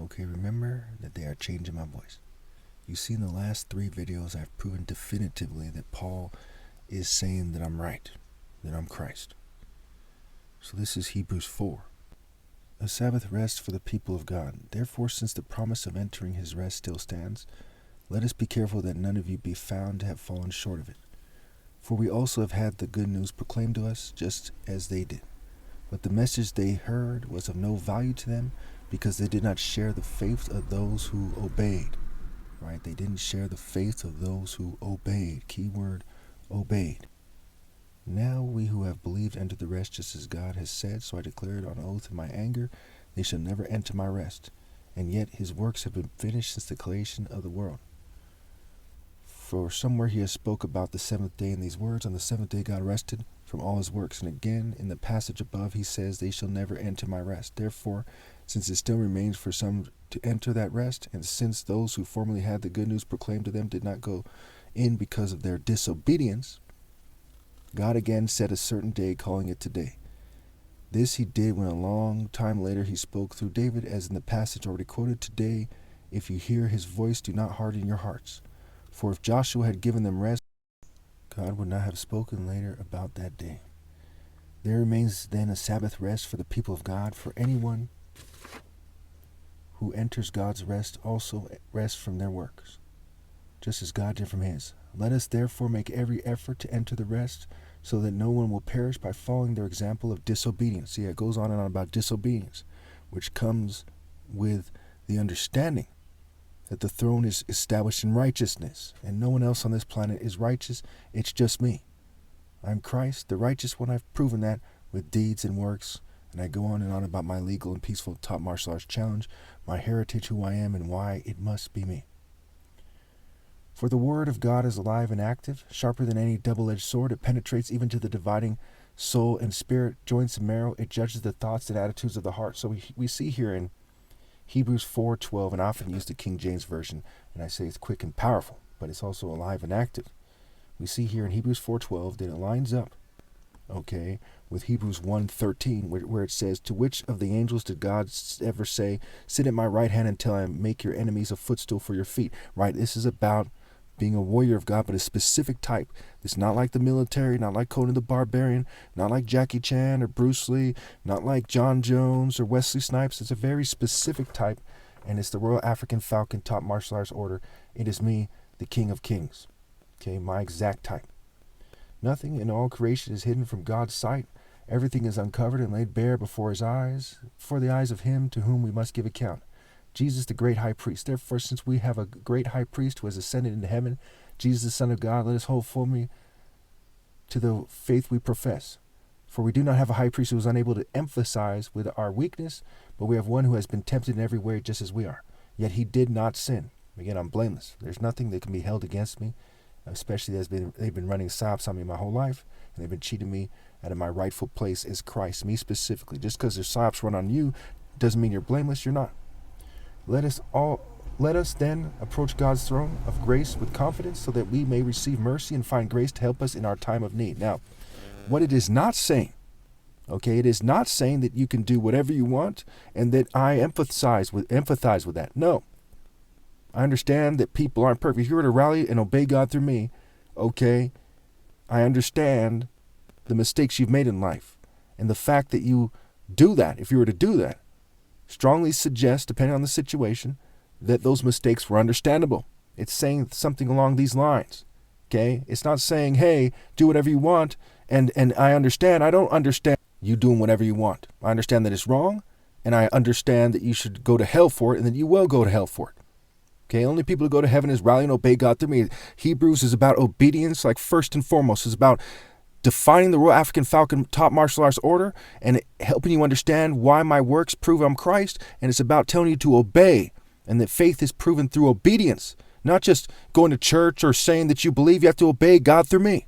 Okay, remember that they are changing my voice. You see, in the last 3 videos, I've proven definitively that Paul is saying that I'm right, that I'm Christ. So this is Hebrews 4. A Sabbath rest for the people of God. Therefore, since the promise of entering his rest still stands, let us be careful that none of you be found to have fallen short of it. For we also have had the good news proclaimed to us, just as they did. But the message they heard was of no value to them, because they did not share the faith of those who obeyed. Right? They didn't share the faith of those who obeyed. Keyword, obeyed. Now we who have believed enter the rest, just as God has said, so I declare it on oath in my anger, they shall never enter my rest. And yet his works have been finished since the creation of the world. For somewhere he has spoke about the 7th day in these words, on the 7th day God rested from all his works. And again, in the passage above, he says, they shall never enter my rest. Therefore, since it still remains for some to enter that rest, and since those who formerly had the good news proclaimed to them did not go in because of their disobedience, God again set a certain day, calling it today. This he did when a long time later he spoke through David, as in the passage already quoted, today, if you hear his voice, do not harden your hearts. For if Joshua had given them rest, God would not have spoken later about that day. There remains then a Sabbath rest for the people of God. For anyone who enters God's rest also rests from their works, just as God did from his. Let us therefore make every effort to enter the rest, so that no one will perish by following their example of disobedience. See, it goes on and on about disobedience, which comes with the understanding that the throne is established in righteousness, and no one else on this planet is righteous. It's just me. I'm Christ, the righteous one. I've proven that with deeds and works, and I go on and on about my legal and peaceful top martial arts challenge, my heritage, who I am, and why it must be me. For the word of God is alive and active, sharper than any double-edged sword. It penetrates even to the dividing soul and spirit, joints and marrow. It judges the thoughts and attitudes of the heart. So we see here in Hebrews 4:12, and I often use the King James Version, and I say it's quick and powerful, but it's also alive and active. We see here in Hebrews 4:12 that it lines up, okay, with Hebrews 1:13, where it says, to which of the angels did God ever say, sit at my right hand until I make your enemies a footstool for your feet? Right? This is about being a warrior of God, but a specific type. It's not like the military, not like Conan the Barbarian, not like Jackie Chan or Bruce Lee, not like John Jones or Wesley Snipes. It's a very specific type, and it's the Royal African Falcon Top Martial Arts Order. It is me, the King of Kings. Okay, my exact type. Nothing in all creation is hidden from God's sight. Everything is uncovered and laid bare before his eyes, before the eyes of him to whom we must give account. Jesus, the great high priest. Therefore, since we have a great high priest who has ascended into heaven, Jesus, the Son of God, let us hold firmly to the faith we profess. For we do not have a high priest who is unable to emphasize with our weakness, but we have one who has been tempted in every way just as we are. Yet he did not sin. Again, I'm blameless. There's nothing that can be held against me, especially as they've been running psyops on me my whole life, and they've been cheating me out of my rightful place as Christ, me specifically. Just because there's psyops run on you doesn't mean you're blameless. You're not. Let us then approach God's throne of grace with confidence, so that we may receive mercy and find grace to help us in our time of need. Now, what it is not saying, okay, it is not saying that you can do whatever you want and that I empathize with that. No. I understand that people aren't perfect. If you were to rally and obey God through me, okay, I understand the mistakes you've made in life. And the fact that you do that, if you were to do that, strongly suggest, depending on the situation, that those mistakes were understandable. It's saying something along these lines. Okay? It's not saying, hey, do whatever you want, and I understand. I don't understand you doing whatever you want. I understand that it's wrong, and I understand that you should go to hell for it, and that you will go to hell for it. Okay? Only people who go to heaven is rally and obey God through me. Hebrews is about obedience, like first and foremost. It's about defining the Royal African Falcon Top Martial Arts Order and helping you understand why my works prove I'm Christ. And it's about telling you to obey, and that faith is proven through obedience, not just going to church or saying that you believe. You have to obey God through me.